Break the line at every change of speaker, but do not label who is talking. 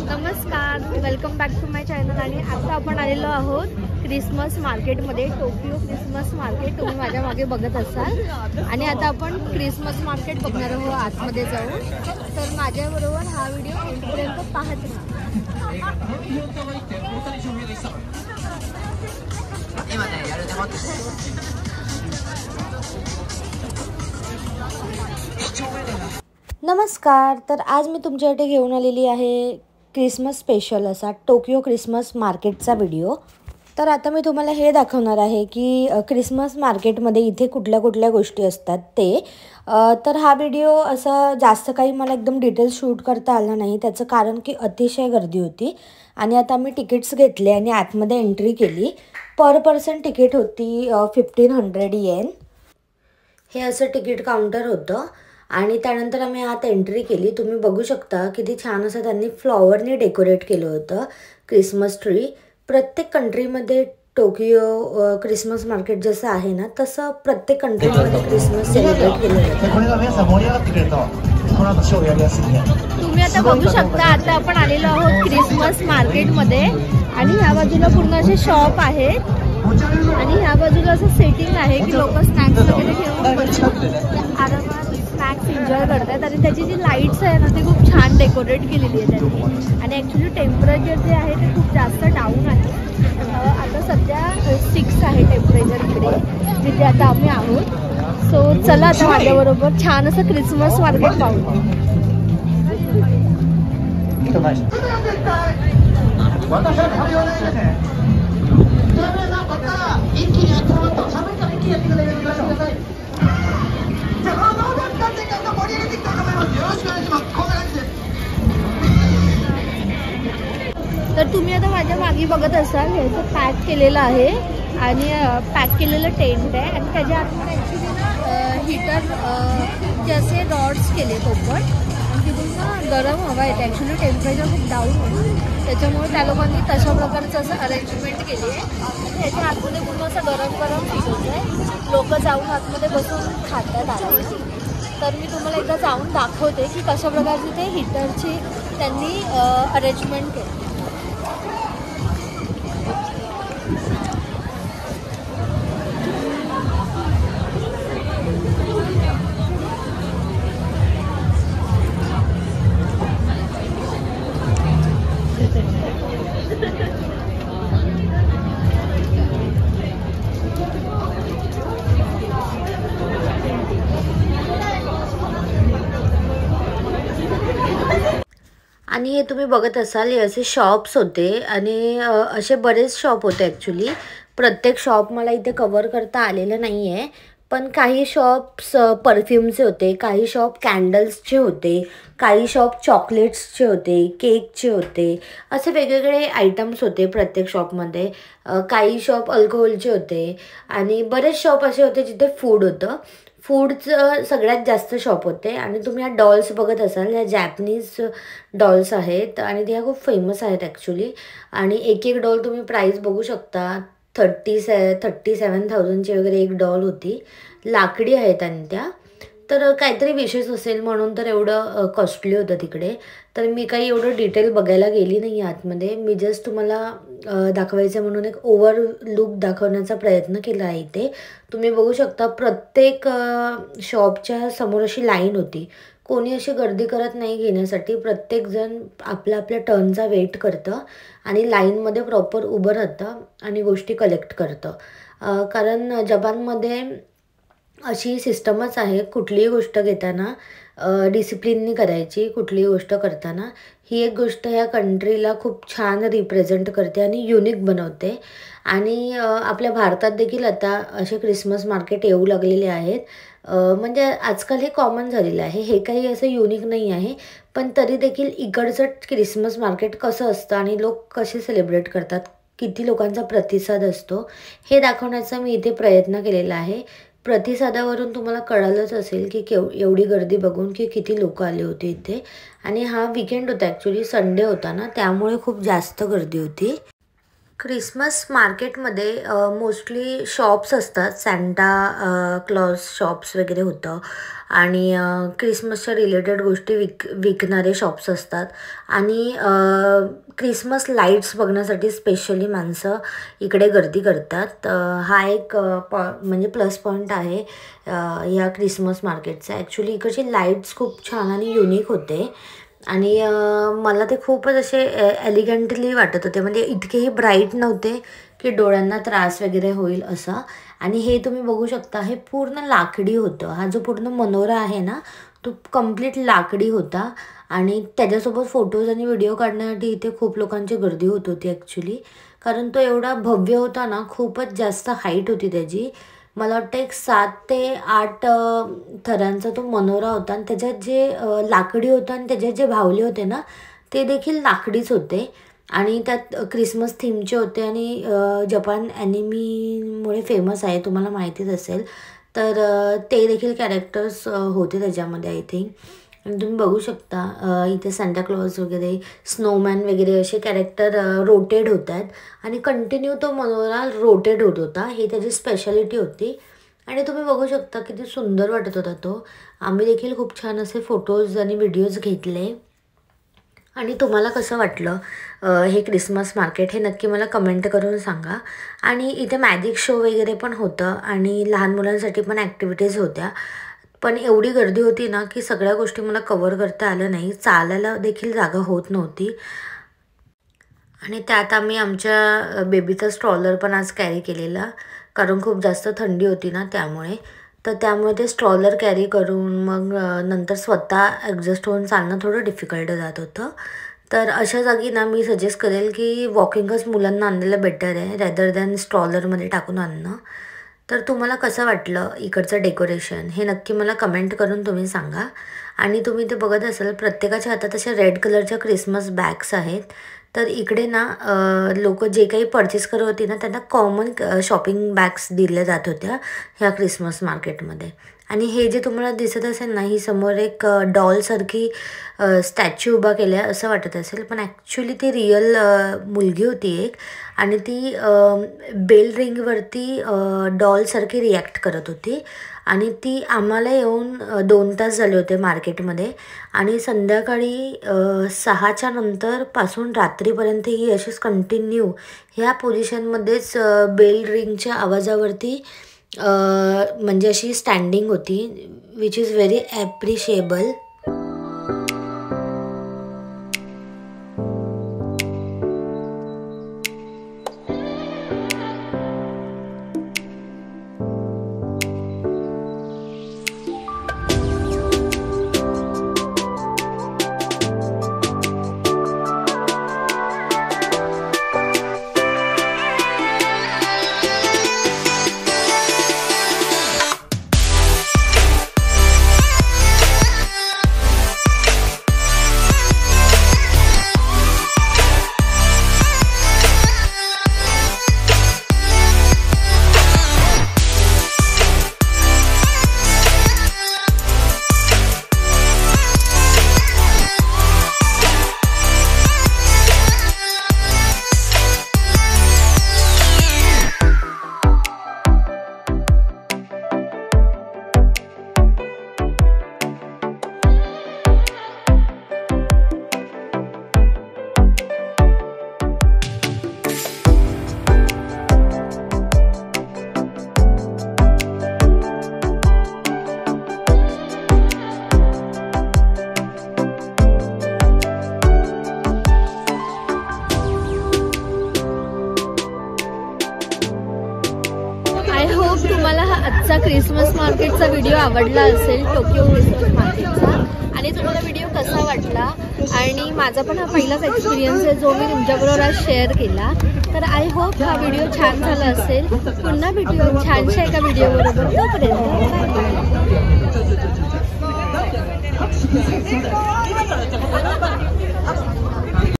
नमस्कार, welcome back to my channel. आणि आता आपण आलेलो आहोत क्रिसमस मार्केटमध्ये, टोकियो क्रिसमस मार्केट तुम्ही माझ्या मागे बघत असाल। आणि आता आपण क्रिसमस मार्केट बघणार आहोत आतमध्ये जाऊन। तर माझ्याबरोबर हा व्हिडिओ एंडपर्यंत पाहत राहा।
नमस्कार, तर आज मी तुमच्यासाठी घेऊन आलेली आहे क्रिसमस स्पेशल असा टोकियो क्रिसमस मार्केटचा व्हिडिओ। तर आता मी तुम्हाला हे दाखवणार आहे की क्रिसमस मार्केटमध्ये इथे कुठल्या कुठल्या गोष्टी असतात ते। तर हा व्हिडिओ असा जास्त काही मला एकदम डिटेल्स शूट करता आला नाही, त्याचं कारण की अतिशय गर्दी होती। आणि आता मी तिकीट्स घेतले आणि आतमध्ये एंट्री केली। पर पर्सन तिकीट होती 1500 येन। हे असं तिकीट काउंटर होतं आणि त्यानंतर आम्ही आत एंट्री केली। तुम्ही बघू शकता किती छान असं त्यांनी फ्लॉवरनी डेकोरेट केलं होतं क्रिसमस ट्री। प्रत्येक कंट्रीमध्ये टोकियो क्रिसमस मार्केट जसं आहे ना, तसं प्रत्येक कंट्रीमध्ये क्रिसमस सेलिब्रेट केलं जातं।
तुम्ही आता बघू शकता, आता आपण आलेलो आहोत क्रिसमस मार्केटमध्ये। आणि ह्या बाजूला पूर्ण असे शॉप आहेत आणि ह्या बाजूला असं सेटिंग आहे की लोक स्नॅक्स वगैरे घेऊन आरामात स्नॅक्स एन्जॉय करतात। आणि त्याची जी लाईट्स आहे ना, ती खूप छान डेकोरेट केलेली आहे त्यांनी। आणि ॲक्च्युली टेम्परेचर जे आहे ते खूप जास्त डाऊन आहे। आता सध्या 6 आहे टेम्परेचर इकडे जिथे आता आम्ही आहोत। सो चला आता माझ्याबरोबर छान असं क्रिसमस मार्केट पाहू। तर तुम्ही आता माझ्या मागे बघत असाल, ह्याचं पॅक केलेलं आहे आणि पॅक केलेलं टेंट आहे। आणि त्याच्या आतमध्ये ॲक्च्युली ना हीटर जे असे रॉड्स केले पोपट, आणि तिथून ना गरम हवा येते। ॲक्च्युली टेम्परेचर खूप डाऊन होतं, त्याच्यामुळे त्या लोकांनी तशा प्रकारचं असं अरेंजमेंट केली आहे। आणि ह्याच्या आतमध्ये पूर्ण असं गरम गरम फील होतं आहे। लोक जाऊन आतमध्ये बसून खातात आरामात। तर मी तुम्हाला एकदा जाऊन दाखवते की कशा प्रकारची ते हीटरची त्यांनी अरेंजमेंट केली।
आणि हे तुम्ही बघत असाल, हे असे शॉप्स होते आणि असे बरेच शॉप होते ॲक्च्युली। प्रत्येक शॉप मला इथे कवर करता आलेलं नाही आहे, पण काही शॉप्स परफ्यूमचे होते, काही शॉप कॅन्डल्सचे होते, काही शॉप चॉकलेट्सचे होते, केकचे होते। असे वेगवेगळे आयटम्स होते प्रत्येक शॉपमध्ये। काही शॉप अल्कोहोलचे होते आणि बरेच शॉप असे होते जिथे फूड होतं। फूडचं सगळ्यात जास्त शॉप होते। आणि तुम्ही ह्या डॉल्स बघत असाल, ह्या जॅपनीज डॉल्स आहेत आणि त्या खूप फेमस आहेत ॲक्च्युली। आणि एक एक डॉल तुम्ही प्राईस बघू शकता, 37,000ची वगैरे एक डॉल होती। लाकडी आहेत आणि त्या, तर काहीतरी विशेष असेल म्हणून तर एवढं कॉस्टली होतं तिकडे। तर मी काही एवढं डिटेल बघायला गेली नाही आतमध्ये, मी जस्ट तुम्हाला दाखवायचं म्हणून एक ओव्हरलुक दाखवण्याचा प्रयत्न केला आहे इथे। तुम्ही बघू शकता प्रत्येक शॉपच्या समोर अशी लाईन होती। कोणी अशी गर्दी करत नाही घेण्यासाठी, प्रत्येकजण आपल्या आपल्या टर्नचा वेट करतं आणि लाईनमध्ये प्रॉपर उभं राहतं आणि गोष्टी कलेक्ट करतं। कारण जपानमध्ये अशी सिस्टमच आहे, कुठलीही गोष्ट घेताना डिसिप्लिननी करायची। कुठलीही गोष्ट करताना ही एक गोष्ट ह्या कंट्रीला खूप छान रिप्रेझेंट करते आणि युनिक बनवते। आणि आपल्या भारतात देखील आता असे क्रिसमस मार्केट येऊ लागलेले आहेत। म्हणजे आजकाल हे कॉमन झालेलं आहे, हे काही असं युनिक नाही आहे। पण तरी देखील इकडचं क्रिसमस मार्केट कसं असतं आणि लोक कसे सेलिब्रेट करतात, किती लोकांचा प्रतिसाद असतो, हे दाखवण्याचा मी इथे प्रयत्न केलेला आहे। प्रतिसादावरून तुम्हाला कळालंच असेल की एवढी गर्दी बघून की किती लोक आले होते इथे। आणि हा वीकेंड होता ॲक्च्युली, संडे होता ना, त्यामुळे खूप जास्त गर्दी होती। क्रिसमस मार्केटमध्ये मोस्टली शॉप्स असतात, सॅन्टा क्लॉज शॉप्स वगैरे होतं आणि क्रिसमसच्या रिलेटेड गोष्टी विकणारे शॉप्स असतात आणि क्रिसमस लाईट्स बघण्यासाठी स्पेशली माणसं इकडे गर्दी करतात. हा एक म्हणजे प्लस पॉईंट आहे ह्या क्रिसमस मार्केटचा. ॲक्च्युली इकडचे लाईट्स खूप छान आणि युनिक होते आणि मला ते खूपच असे एलिगंटली वाटत होते, म्हणजे इतकेही ब्राईट नव्हते की डोळ्यांना त्रास वगैरे होईल असं. आणि हे तुम्ही बघू शकता, हे पूर्ण लाकडी होतं. हा जो पूर्ण मनोरा आहे ना तो कंप्लीट लाकडी होता आणि त्याच्यासोबत फोटोज आणि व्हिडिओ काढण्यासाठी इथे खूप लोकांची गर्दी होत होती ॲक्च्युली, कारण तो एवढा भव्य होता ना, खूपच जास्त हाईट होती त्याची. मला वाटतं एक 7 ते 8 थरांचा तो मनोरा होता आणि त्याच्यात जे लाकडी होतं आणि त्याच्यात जे भावले होते ना ते देखील लाकडीच होते आणि त्यात क्रिसमस थीमचे होते आणि जपान ॲनिमीमुळे फेमस आहे, तुम्हाला माहितीच असेल. तर ते देखील कॅरेक्टर्स होते त्याच्यामध्ये आय थिंक. आणि तुम्ही बघू शकता इथे सांता क्लॉज वगैरे, स्नोमॅन वगैरे असे कॅरेक्टर रोटेट होत आहेत आणि कंटिन्यू तो मनोरा रोटेट होत होता. ही त्याची स्पेशालिटी होती आणि तुम्ही बघू शकता किती सुंदर वाटत होता तो. आम्ही देखील खूप छान असे फोटोज आणि व्हिडिओज घेतले. आणि तुम्हाला कसं वाटलं हे क्रिसमस मार्केट, हे नक्की मला कमेंट करून सांगा. आणि इथे मॅजिक शो वगैरे पण होतं आणि लहान मुलांसाठी पण ॲक्टिव्हिटीज होत्या, पण एवढी गर्दी होती ना की सगळ्या गोष्टी मला कवर करता आल्या नाही. चालायला देखील जागा होत नव्हती आणि त्यात आम्ही आमच्या बेबीचा स्ट्रॉलर पण आज कॅरी केलेला, कारण खूप जास्त थंडी होती ना त्यामुळे. तर त्यामुळे ते स्ट्रॉलर कॅरी करून मग नंतर स्वतः ॲडजस्ट होऊन चालणं थोडं डिफिकल्ट जात होतं. तर अशा जागी ना मी सजेस्ट करेल की वॉकिंगच मुलांना आणलेलं बेटर आहे रॅदर दॅन स्ट्रॉलरमध्ये टाकून आणणं. तर तुम्हाला कसं वाटलं इकडचं डेकोरेशन हे नक्की मला कमेंट करून तुम्ही सांगा. आणि तुम्ही ते बघत असाल प्रत्येकाच्या हातात अशा रेड कलरच्या क्रिसमस बॅग्स आहेत. तर इकडे ना लोक जे काही परचेस करत होती ना त्यांना कॉमन शॉपिंग बॅग्स दिल्या जात होत्या ह्या क्रिसमस मार्केटमध्ये. आणि हे जे तुम्हाला दिसत असेल ना, ही समोर एक डॉलसारखी स्टॅच्यू उभा केला आहे असं वाटत असेल, पण ॲक्च्युली ती रिअल मुलगी होती एक आणि ती बेल रिंगवरती डॉलसारखी रिॲक्ट करत होती. आणि ती आम्हाला येऊन 2 तास झाले होते मार्केटमध्ये आणि संध्याकाळी 6च्या नंतरपासून रात्रीपर्यंत ही अशीच कंटिन्यू ह्या पोझिशनमध्येच बेल रिंगच्या आवाजावरती म्हणजे अशी स्टँडिंग होती, विच इज व्हेरी ॲप्रिशिएबल. तुम्हाला हा आजचा क्रिसमस मार्केटचा व्हिडिओ आवडला असेल, टोकियो क्रिसमस मार्केटचा. आणि तुम्हाला व्हिडिओ कसा वाटला, आणि माझा पण हा पहिलाच एक्सपिरियन्स आहे जो मी तुमच्याबरोबर आज शेअर केला. तर आय होप हा व्हिडिओ छान झाला असेल. पुन्हा व्हिडिओ छानशा एका व्हिडिओबरोबर, तोपर्यंत